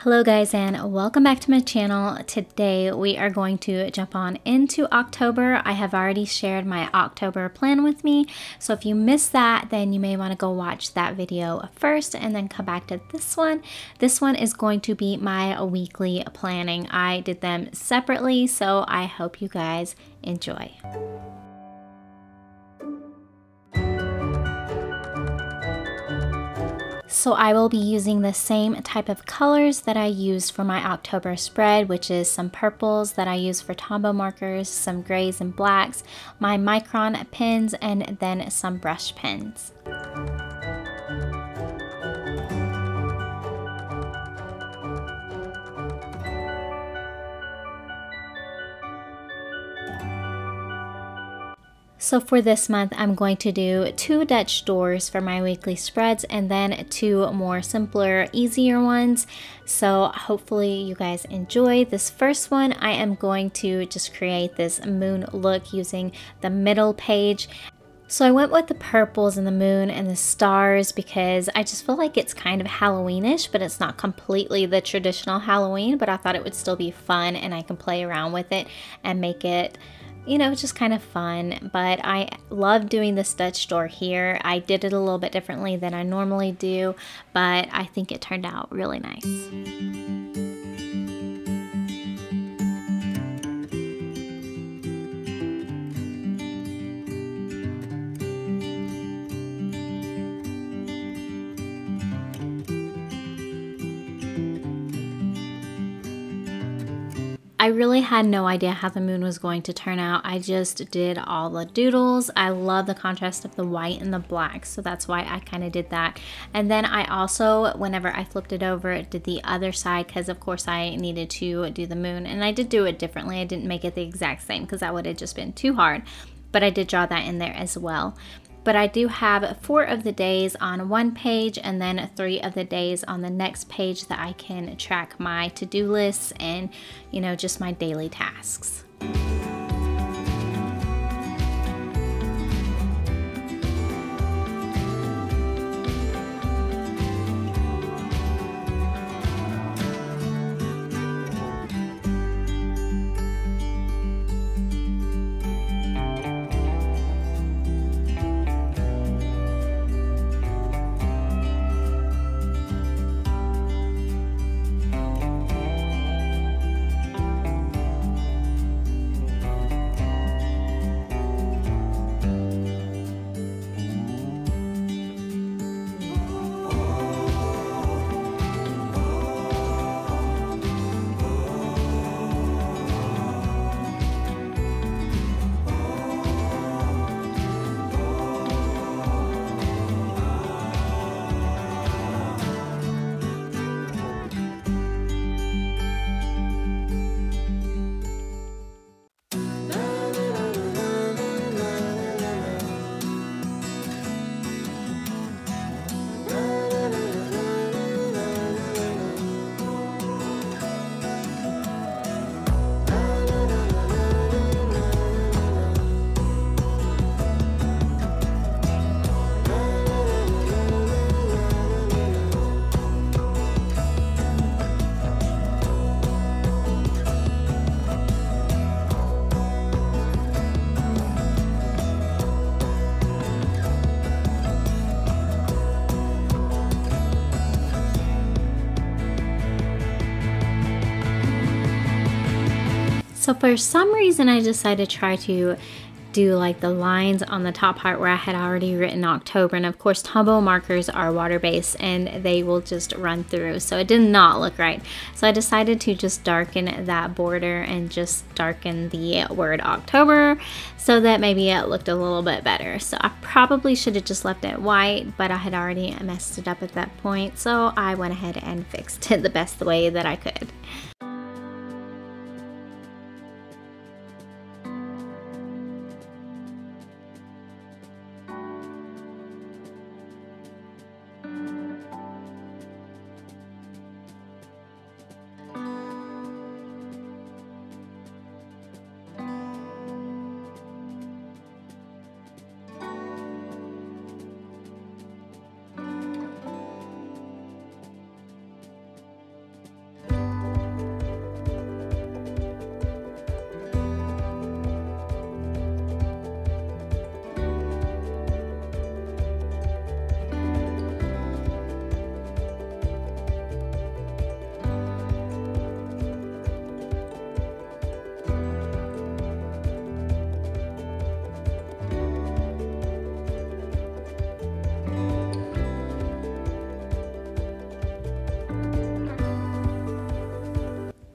Hello guys, and welcome back to my channel. Today we are going to jump on into October. I have already shared my October plan with me, so if you missed that, then you may want to go watch that video first and then come back to this one. This one is going to be my weekly planning. I did them separately, so I hope you guys enjoy. So I will be using the same type of colors that I used for my October spread, which is some purples that I use for Tombow markers, some grays and blacks, my micron pens, and then some brush pens. So for this month, I'm going to do 2 Dutch doors for my weekly spreads and then 2 more simpler, easier ones. So hopefully you guys enjoy. This first one, I am going to just create this moon look using the middle page. So I went with the purples and the moon and the stars because I just feel like it's kind of Halloweenish, but it's not completely the traditional Halloween, but I thought it would still be fun and I can play around with it and make it, you know, just kind of fun. But I love doing this Dutch door here. I did it a little bit differently than I normally do, but I think it turned out really nice. I really had no idea how the moon was going to turn out. I just did all the doodles. I love the contrast of the white and the black, so that's why I kind of did that. And then I also, whenever I flipped it over, did the other side because of course I needed to do the moon, and I did do it differently. I didn't make it the exact same because that would have just been too hard, but I did draw that in there as well. But I do have 4 of the days on one page and then 3 of the days on the next page that I can track my to-do lists and, you know, just my daily tasks. So for some reason I decided to try to do like the lines on the top part where I had already written October, and of course Tombow markers are water-based and they will just run through, so it did not look right. So I decided to just darken that border and just darken the word October so that maybe it looked a little bit better. So I probably should have just left it white, but I had already messed it up at that point, so I went ahead and fixed it the best way that I could.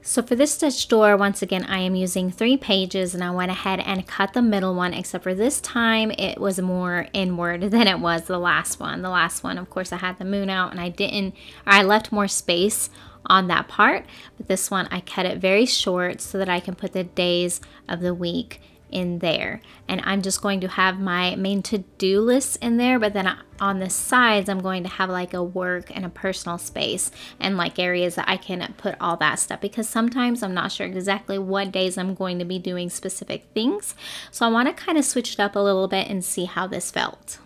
So for this stitch door, once again, I am using 3 pages, and I went ahead and cut the middle one, except for this time it was more inward than it was the last one. The last one, of course, I had the moon out and I left more space on that part, but this one I cut it very short so that I can put the days of the week in there. And I'm just going to have my main to-do lists in there, but then on the sides I'm going to have like a work and a personal space and like areas that I can put all that stuff, because sometimes I'm not sure exactly what days I'm going to be doing specific things. So I want to kind of switch it up a little bit and see how this felt.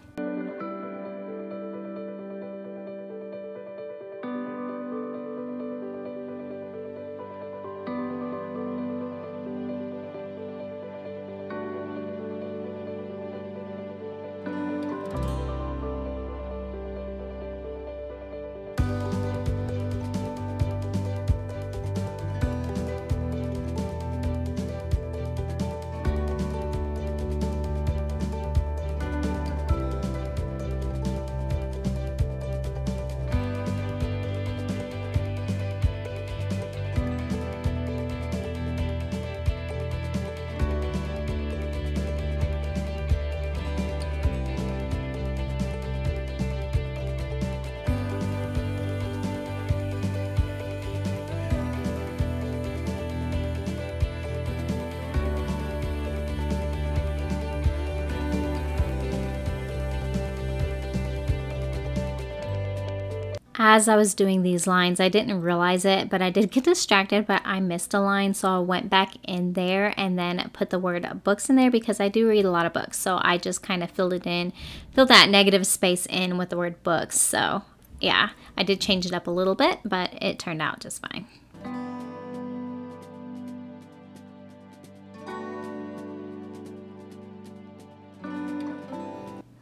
As I was doing these lines, I didn't realize it, but I did get distracted, but I missed a line, so I went back in there and then put the word books in there, because I do read a lot of books, so I just kind of filled that negative space in with the word books. So yeah, I did change it up a little bit, but it turned out just fine.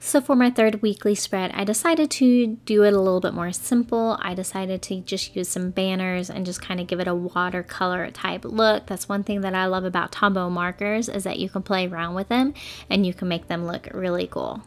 So for my third weekly spread, I decided to do it a little bit more simple. I decided to just use some banners and just kind of give it a watercolor type look. That's one thing that I love about Tombow markers, is that you can play around with them and you can make them look really cool.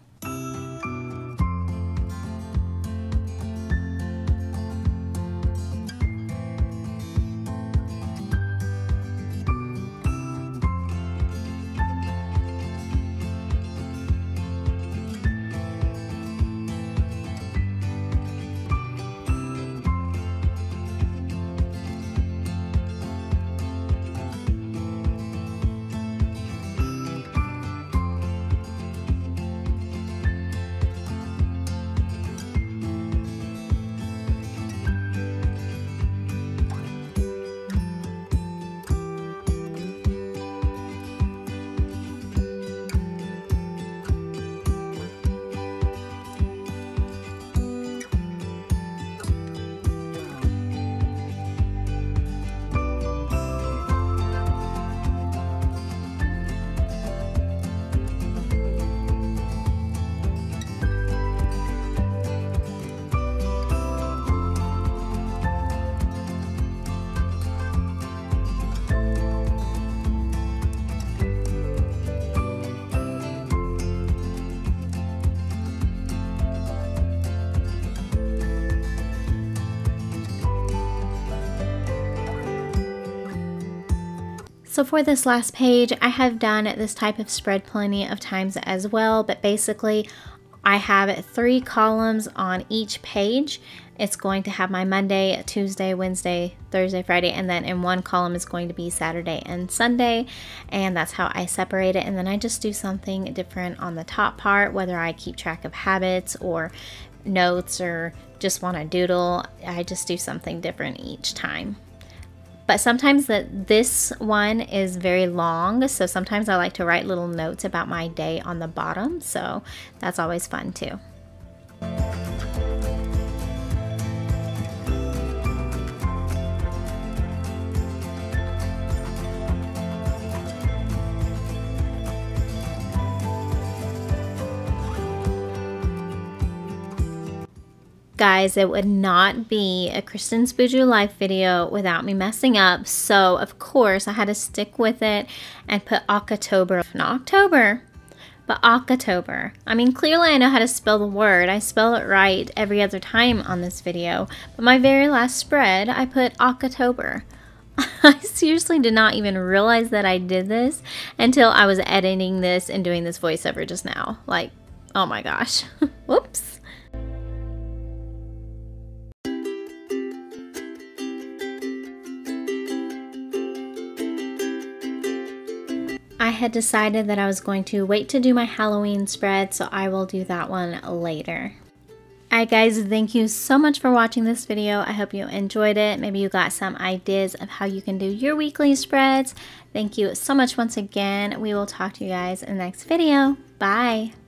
So for this last page, I have done this type of spread plenty of times as well, but basically I have 3 columns on each page. It's going to have my Monday, Tuesday, Wednesday, Thursday, Friday, and then in one column is going to be Saturday and Sunday, and that's how I separate it. And then I just do something different on the top part, whether I keep track of habits or notes or just want to doodle. I just do something different each time. But sometimes this one is very long, so sometimes I like to write little notes about my day on the bottom, so that's always fun too. Guys, it would not be a Kristen's Bujo Life video without me messing up, so of course I had to stick with it and put October, not October, but October. I mean, clearly I know how to spell the word. I spell it right every other time on this video, but my very last spread I put October. I seriously did not even realize that I did this until I was editing this and doing this voiceover just now. Like, oh my gosh. Whoops. I had decided that I was going to wait to do my Halloween spread, so I will do that one later. Alright guys, thank you so much for watching this video. I hope you enjoyed it. Maybe you got some ideas of how you can do your weekly spreads. Thank you so much once again. We will talk to you guys in the next video. Bye!